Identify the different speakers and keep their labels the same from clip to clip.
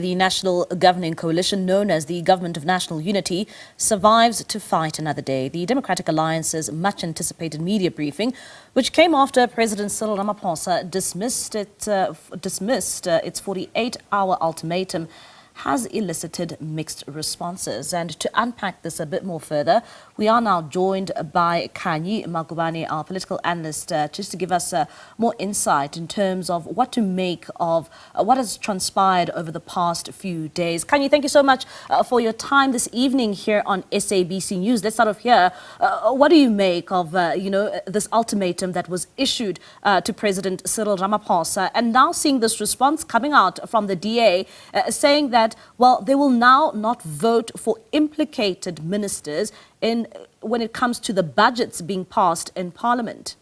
Speaker 1: The national governing coalition, known as the Government of National Unity, survives to fight another day. The Democratic Alliance's much-anticipated media briefing, which came after President Cyril Ramaphosa dismissed its 48-hour ultimatum, has elicited mixed responses. And to unpack this a bit more further, we are now joined by Khanyi Magubane, our political analyst, just to give us more insight in terms of what to make of what has transpired over the past few days. Khanyi, thank you so much for your time this evening here on SABC News. Let's start off here. What do you make of, this ultimatum that was issued to President Cyril Ramaphosa, and now seeing this response coming out from the DA saying that, well, they will now not vote for implicated ministers when it comes to the budgets being passed in Parliament?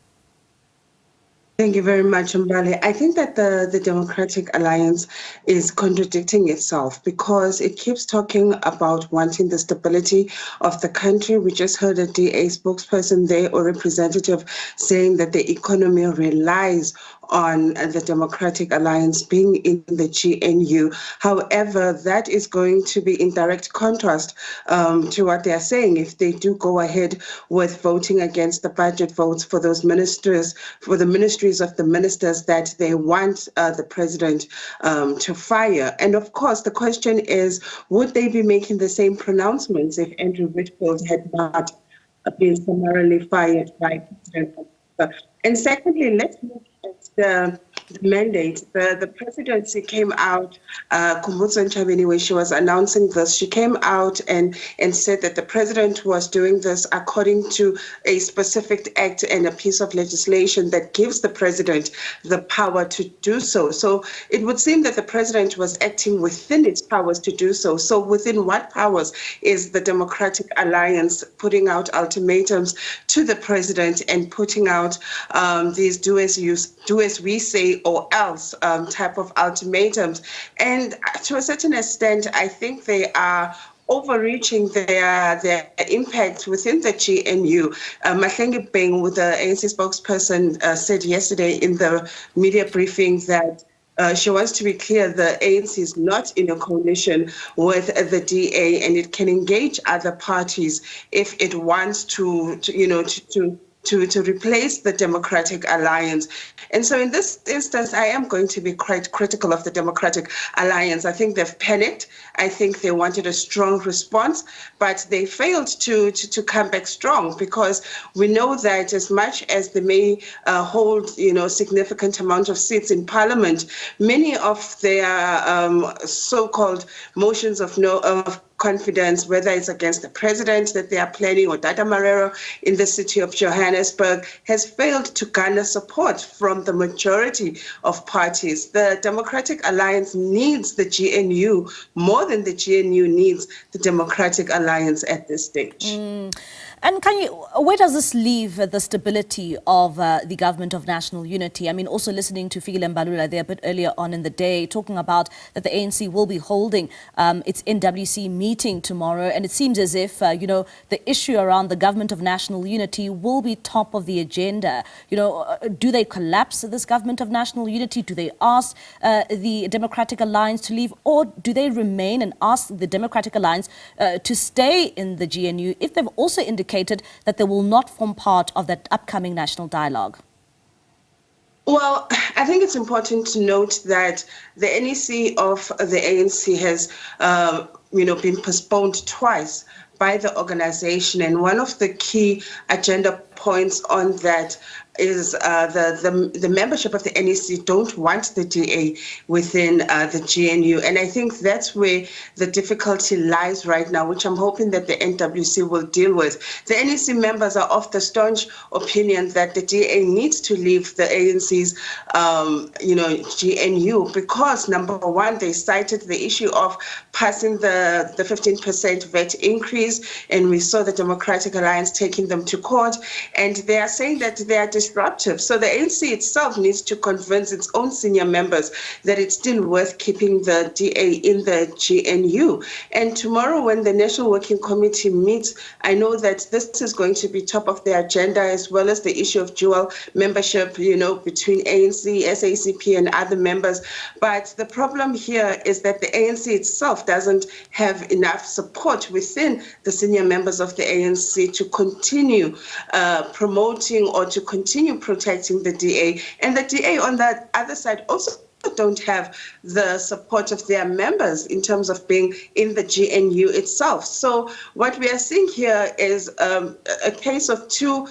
Speaker 2: Thank you very much, Mbali. I think that the Democratic Alliance is contradicting itself because it keeps talking about wanting the stability of the country. We just heard a DA spokesperson there or representative saying that the economy relies on the Democratic Alliance being in the GNU. However, that is going to be in direct contrast to what they are saying if they do go ahead with voting against the budget votes for those ministers, for the ministries of the ministers that they want the president to fire. And of course, the question is, would they be making the same pronouncements if Andrew Whitfield had not been summarily fired by President Ramaphosa? And secondly, let's look at the mandate. The presidency came out, Kumbutso Nchabeni, when she was announcing this, she came out and said that the president was doing this according to a specific act and a piece of legislation that gives the president the power to do so. So it would seem that the president was acting within its powers to do so. So within what powers is the Democratic Alliance putting out ultimatums to the president and putting out these do as we say or else type of ultimatums? And to a certain extent, I think they are overreaching their impact within the GNU. Mahlengi Beng, with the ANC spokesperson, said yesterday in the media briefing that she wants to be clear, the ANC is not in a coalition with the DA, and it can engage other parties if it wants to replace the Democratic Alliance. And so in this instance, I am going to be quite critical of the Democratic Alliance. I think they've panicked. I think they wanted a strong response, but they failed to come back strong, because we know that as much as they may hold, significant amount of seats in Parliament, many of their so-called motions of confidence, whether it's against the president that they are planning or Dada Marero in the city of Johannesburg, has failed to garner support from the majority of parties. The Democratic Alliance needs the GNU more than the GNU needs the Democratic Alliance at this stage.
Speaker 1: And where does this leave the stability of the Government of National Unity? I mean, also listening to Fikile Mbalula there a bit earlier on in the day, talking about that the ANC will be holding its NWC meeting tomorrow. And it seems as if, the issue around the Government of National Unity will be top of the agenda. Do they collapse this Government of National Unity? Do they ask the Democratic Alliance to leave? Or do they remain and ask the Democratic Alliance to stay in the GNU if they've also indicated that they will not form part of that upcoming national dialogue?
Speaker 2: Well, I think it's important to note that the NEC of the ANC has, been postponed twice by the organization. And one of the key agenda points on that is the membership of the NEC don't want the DA within the GNU. And I think that's where the difficulty lies right now, which I'm hoping that the NWC will deal with. The NEC members are of the staunch opinion that the DA needs to leave the ANC's, GNU, because number one, they cited the issue of passing the 15% VAT increase, and we saw the Democratic Alliance taking them to court. and they are saying that they are disruptive. So the ANC itself needs to convince its own senior members that it's still worth keeping the DA in the GNU. And tomorrow when the National Working Committee meets, I know that this is going to be top of the agenda, as well as the issue of dual membership, between ANC, SACP and other members. But the problem here is that the ANC itself doesn't have enough support within the senior members of the ANC to continue promoting or to continue protecting the DA. And the DA on that other side also don't have the support of their members in terms of being in the GNU itself. So what we are seeing here is a case of two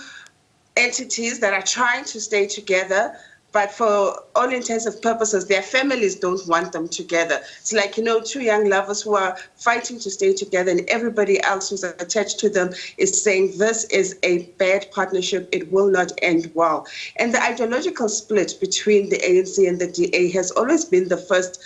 Speaker 2: entities that are trying to stay together, but for all intents and purposes, their families don't want them together. It's like, two young lovers who are fighting to stay together, and everybody else who's attached to them is saying this is a bad partnership, it will not end well. And the ideological split between the ANC and the DA has always been the first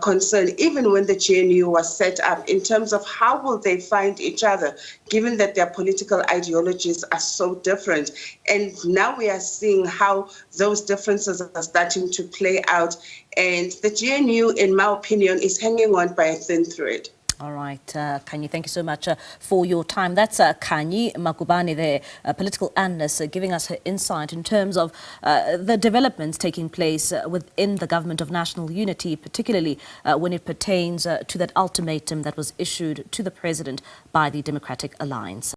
Speaker 2: concern, even when the GNU was set up, in terms of how will they find each other, given that their political ideologies are so different. And now we are seeing how those differences are starting to play out. And the GNU, in my opinion, is hanging on by a thin thread.
Speaker 1: All right, Khanyi, thank you so much for your time. That's Khanyi Makubane, the political analyst, giving us her insight in terms of the developments taking place within the government of national unity, particularly when it pertains to that ultimatum that was issued to the president by the Democratic Alliance.